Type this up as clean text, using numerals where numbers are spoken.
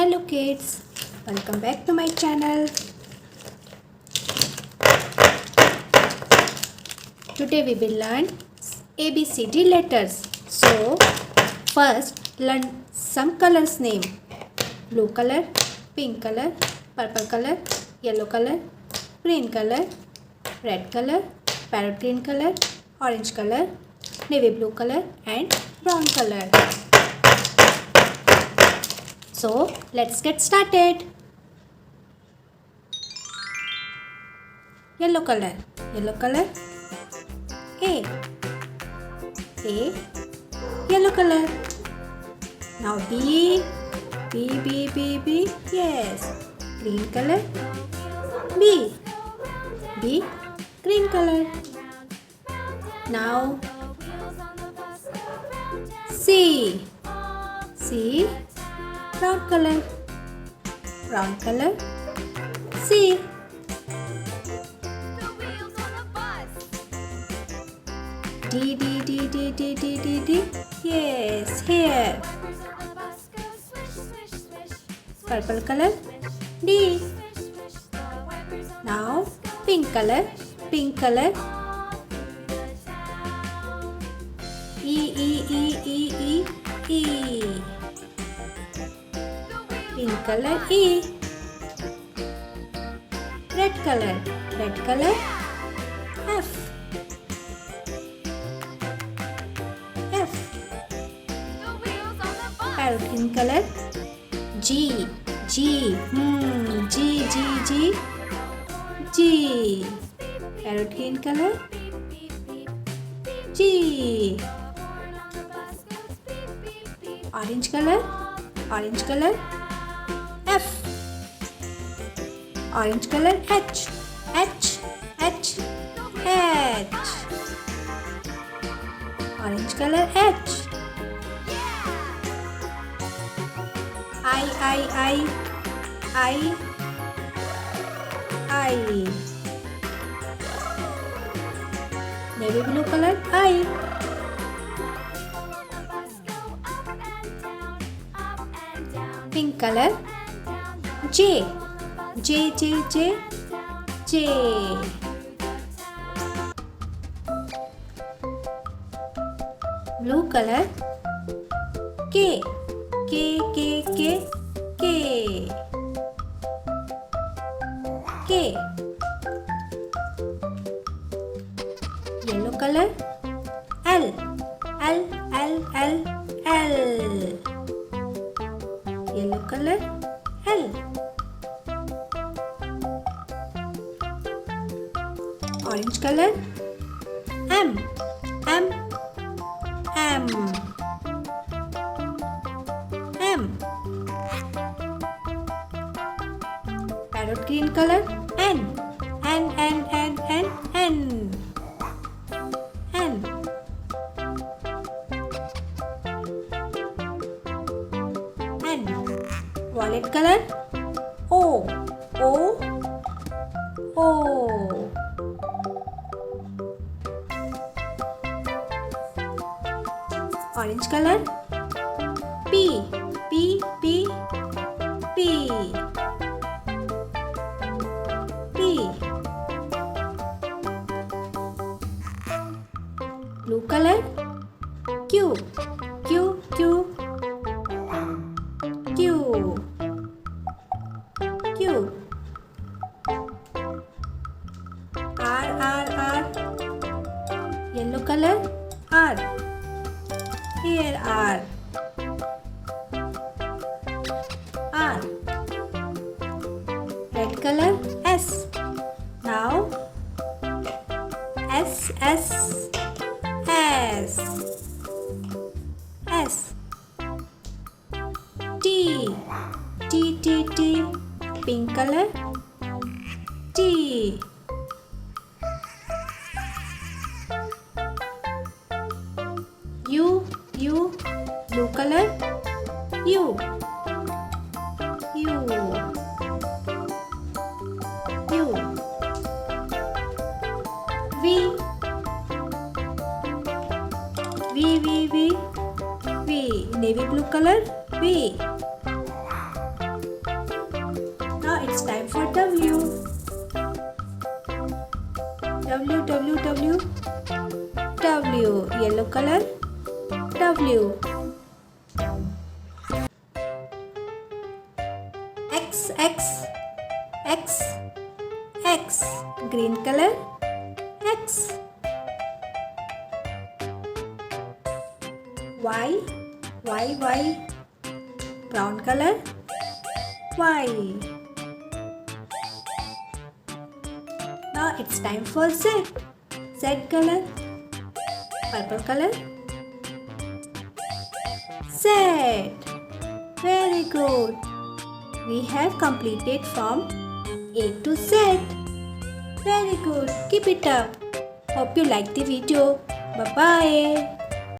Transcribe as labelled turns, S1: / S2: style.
S1: Hello kids, welcome back to my channel. Today we will learn ABCD letters. So first learn some colors name. Blue color, pink color, purple color, yellow color, green color, red color, parrot green color, orange color, navy blue color and brown color. So let's get started. Yellow color, A, yellow color. Now B, yes, green color, B, green color. Now C, brown color, C. D, yes, here. Purple color, D. Now pink color, E. Pink color, E. Red color, F. Parrot green color, G. Parrot green color, G. Orange color, F. Orange color, H. Orange color, H. I. Navy blue color, I. Pink color, J. Blue color, K. Yellow color, L. Yellow color, L. Orange color, M. Parrot green color, N. Violet color, O. Orange color, P. Blue color, Q. R. Yellow color, R. Here R. Red color, S. Now S. T. Pink color, T. U. Blue color, U. V. V. Navy blue color, V. W, W, W, W. Yellow color, W. X, X, X, X. Green color, X. Y, Y, Y. Brown color, Y. Now it's time for Z. Z color, purple color, Z. Very good. We have completed from A to Z. Very good. Keep it up. Hope you like the video. Bye-bye.